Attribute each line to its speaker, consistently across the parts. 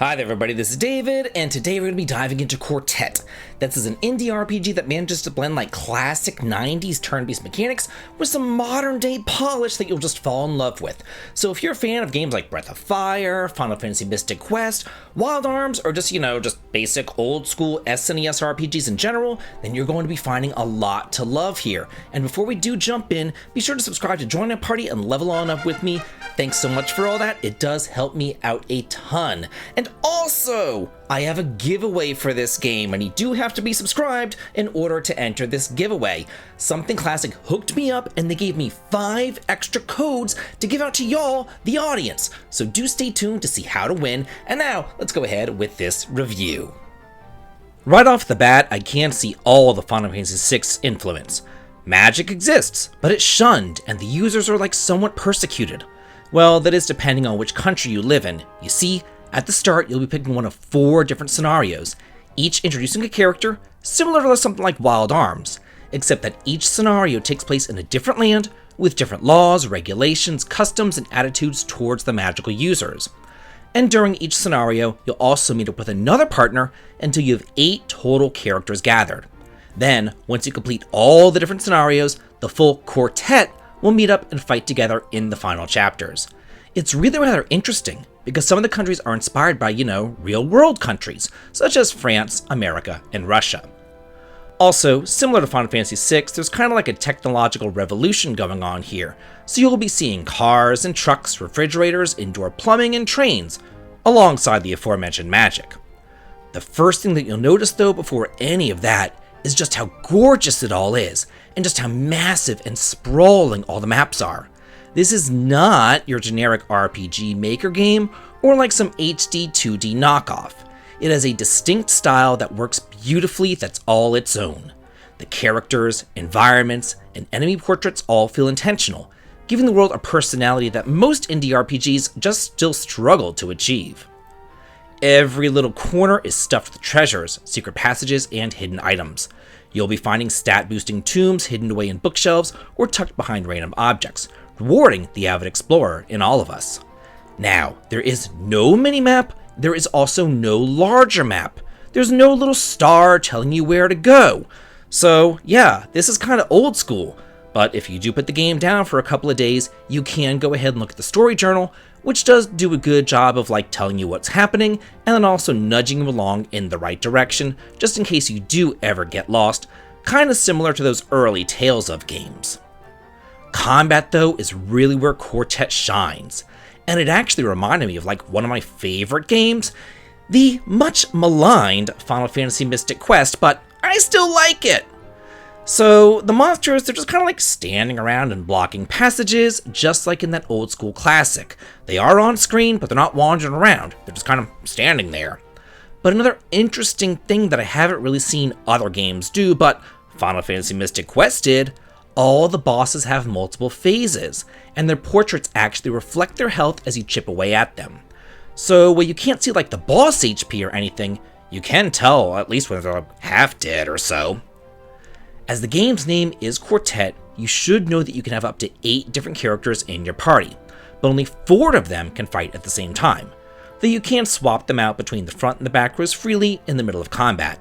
Speaker 1: Hi there everybody, this is David, and today we're going to be diving into Quartet. This is an indie RPG that manages to blend like classic 90s turn-based mechanics with some modern day polish that you'll just fall in love with. So if you're a fan of games like Breath of Fire, Final Fantasy Mystic Quest, Wild Arms, or just basic old school SNES RPGs in general, then you're going to be finding a lot to love here. And before we do jump in, be sure to subscribe to join our party and level on up with me. Thanks so much for all that, it does help me out a ton. And also, I have a giveaway for this game, and you do have to be subscribed in order to enter this giveaway. Something Classic hooked me up, and they gave me 5 extra codes to give out to y'all, the audience. So do stay tuned to see how to win, and now let's go ahead with this review. Right off the bat, I can see all the Final Fantasy VI influence. Magic exists, but it's shunned, and the users are like somewhat persecuted. Well, that is depending on which country you live in. You see, at the start, you'll be picking one of 4 different scenarios, each introducing a character similar to something like Wild Arms, except that each scenario takes place in a different land with different laws, regulations, customs, and attitudes towards the magical users. And during each scenario, you'll also meet up with another partner until you have 8 total characters gathered. Then, once you complete all the different scenarios, the full Quartet will meet up and fight together in the final chapters. It's really rather interesting, because some of the countries are inspired by, real-world countries, such as France, America, and Russia. Also, similar to Final Fantasy VI, there's kind of like a technological revolution going on here, so you'll be seeing cars and trucks, refrigerators, indoor plumbing, and trains, alongside the aforementioned magic. The first thing that you'll notice, though, before any of that, is just how gorgeous it all is, and just how massive and sprawling all the maps are. This is not your generic RPG Maker game, or like some HD 2D knockoff. It has a distinct style that works beautifully that's all its own. The characters, environments, and enemy portraits all feel intentional, giving the world a personality that most indie RPGs just still struggle to achieve. Every little corner is stuffed with treasures, secret passages, and hidden items. You'll be finding stat-boosting tombs hidden away in bookshelves or tucked behind random objects, rewarding the avid explorer in all of us. Now, there is no minimap, there is also no larger map. There's no little star telling you where to go. So yeah, this is kind of old school, but if you do put the game down for a couple of days, you can go ahead and look at the story journal, which does do a good job of telling you what's happening, and then also nudging you along in the right direction, just in case you do ever get lost, kind of similar to those early Tales of games. Combat, though, is really where Quartet shines, and it actually reminded me of one of my favorite games, the much maligned Final Fantasy Mystic Quest, but I still like it! So the monsters, they're just kind of standing around and blocking passages, just like in that old school classic. They are on screen, but they're not wandering around, they're just kind of standing there. But another interesting thing that I haven't really seen other games do, but Final Fantasy Mystic Quest did, all the bosses have multiple phases, and their portraits actually reflect their health as you chip away at them. So while you can't see the boss HP or anything, you can tell at least when they're half dead or so. As the game's name is Quartet, you should know that you can have up to 8 different characters in your party, but only 4 of them can fight at the same time, though you can swap them out between the front and the back rows freely in the middle of combat.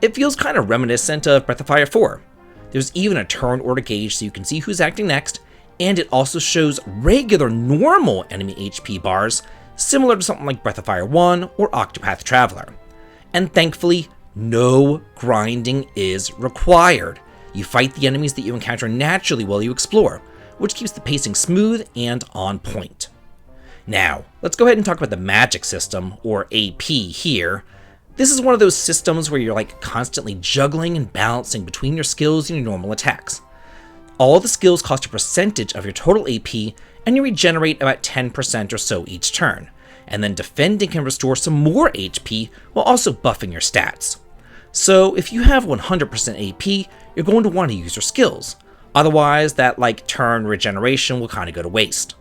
Speaker 1: It feels kind of reminiscent of Breath of Fire 4. There's even a turn order gauge so you can see who's acting next, and it also shows regular normal enemy HP bars, similar to something like Breath of Fire 1 or Octopath Traveler. And thankfully, no grinding is required. You fight the enemies that you encounter naturally while you explore, which keeps the pacing smooth and on point. Now, let's go ahead and talk about the magic system, or AP here. This is one of those systems where you're constantly juggling and balancing between your skills and your normal attacks. All the skills cost a percentage of your total AP, and you regenerate about 10% or so each turn, and then defending can restore some more HP while also buffing your stats. So if you have 100% AP, you're going to want to use your skills, otherwise that turn regeneration will kind of go to waste.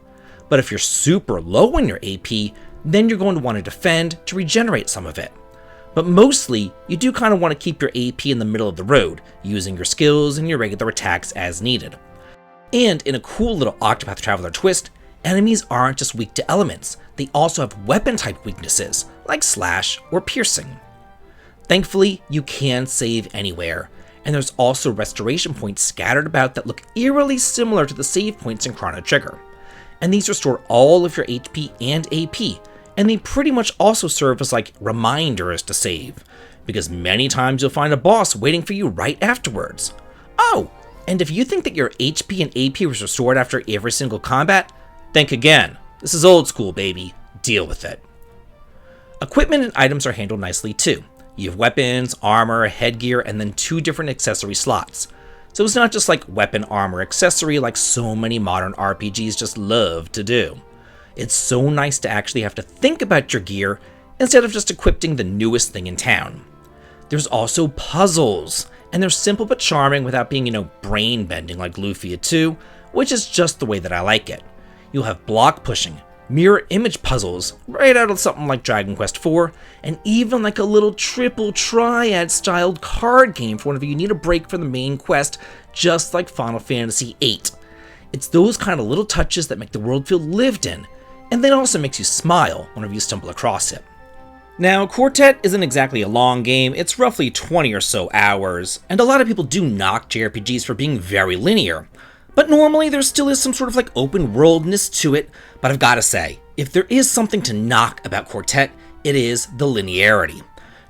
Speaker 1: But if you're super low in your AP, then you're going to want to defend to regenerate some of it. But mostly, you do kind of want to keep your AP in the middle of the road, using your skills and your regular attacks as needed. And in a cool little Octopath Traveler twist, enemies aren't just weak to elements, they also have weapon type weaknesses, like slash or piercing. Thankfully, you can save anywhere, and there's also restoration points scattered about that look eerily similar to the save points in Chrono Trigger. And these restore all of your HP and AP, and they pretty much also serve as like reminders to save, because many times you'll find a boss waiting for you right afterwards. Oh, and if you think that your HP and AP was restored after every single combat, think again. This is old school, baby. Deal with it. Equipment and items are handled nicely too. You have weapons, armor, headgear, and then 2 different accessory slots. So it's not just like weapon, armor, accessory like so many modern RPGs just love to do. It's so nice to actually have to think about your gear instead of just equipping the newest thing in town. There's also puzzles, and they're simple but charming without being, brain bending like Lufia 2, which is just the way that I like it. You'll have block pushing, mirror image puzzles, right out of something like Dragon Quest IV, and even like a little triple triad styled card game for whenever you need a break from the main quest, just like Final Fantasy VIII. It's those kind of little touches that make the world feel lived in, and then also makes you smile whenever you stumble across it. Now, Quartet isn't exactly a long game, it's roughly 20 or so hours, and a lot of people do knock JRPGs for being very linear. But normally there still is some sort of like open worldness to it, but I've gotta say, if there is something to knock about Quartet, it is the linearity.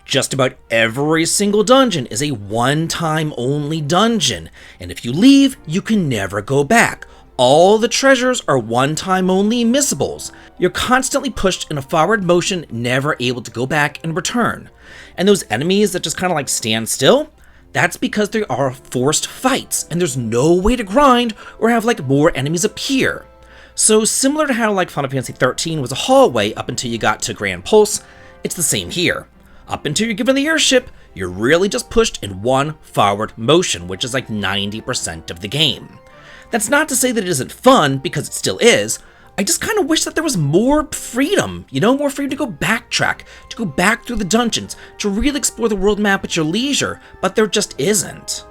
Speaker 1: Just about every single dungeon is a one-time only dungeon, and if you leave, you can never go back. All the treasures are one-time only missables. You're constantly pushed in a forward motion, never able to go back and return. And those enemies that just kind of like stand still, that's because there are forced fights, and there's no way to grind or have like more enemies appear. So similar to how like Final Fantasy XIII was a hallway up until you got to Grand Pulse, it's the same here. Up until you're given the airship, you're really just pushed in one forward motion, which is like 90% of the game. That's not to say that it isn't fun, because it still is. I just kind of wish that there was more freedom, more freedom to go backtrack, to go back through the dungeons, to really explore the world map at your leisure, but there just isn't.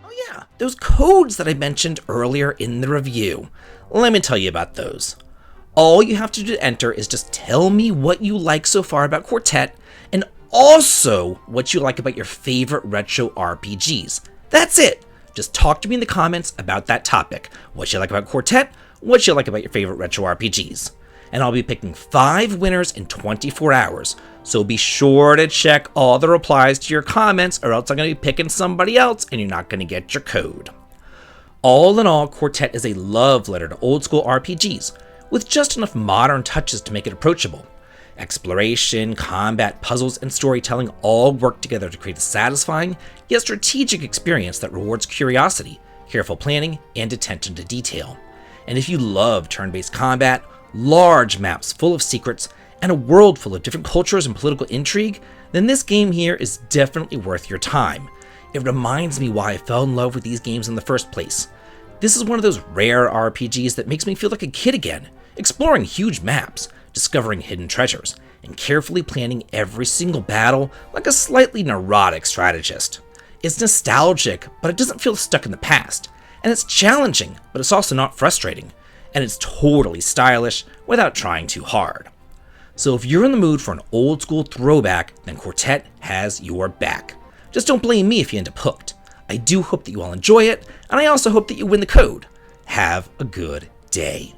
Speaker 1: Oh yeah, those codes that I mentioned earlier in the review. Let me tell you about those. All you have to do to enter is just tell me what you like so far about Quartet, and also what you like about your favorite retro RPGs. That's it. Just talk to me in the comments about that topic. What you like about Quartet, what you like about your favorite retro RPGs. And I'll be picking 5 winners in 24 hours, so be sure to check all the replies to your comments, or else I'm going to be picking somebody else and you're not going to get your code. All in all, Quartet is a love letter to old school RPGs, with just enough modern touches to make it approachable. Exploration, combat, puzzles, and storytelling all work together to create a satisfying, yet strategic experience that rewards curiosity, careful planning, and attention to detail. And if you love turn-based combat, large maps full of secrets, and a world full of different cultures and political intrigue, then this game here is definitely worth your time. It reminds me why I fell in love with these games in the first place. This is one of those rare RPGs that makes me feel like a kid again, exploring huge maps, discovering hidden treasures, and carefully planning every single battle like a slightly neurotic strategist. It's nostalgic, but it doesn't feel stuck in the past, and it's challenging, but it's also not frustrating, and it's totally stylish without trying too hard. So if you're in the mood for an old school throwback, then Quartet has your back. Just don't blame me if you end up hooked. I do hope that you all enjoy it, and I also hope that you win the code. Have a good day.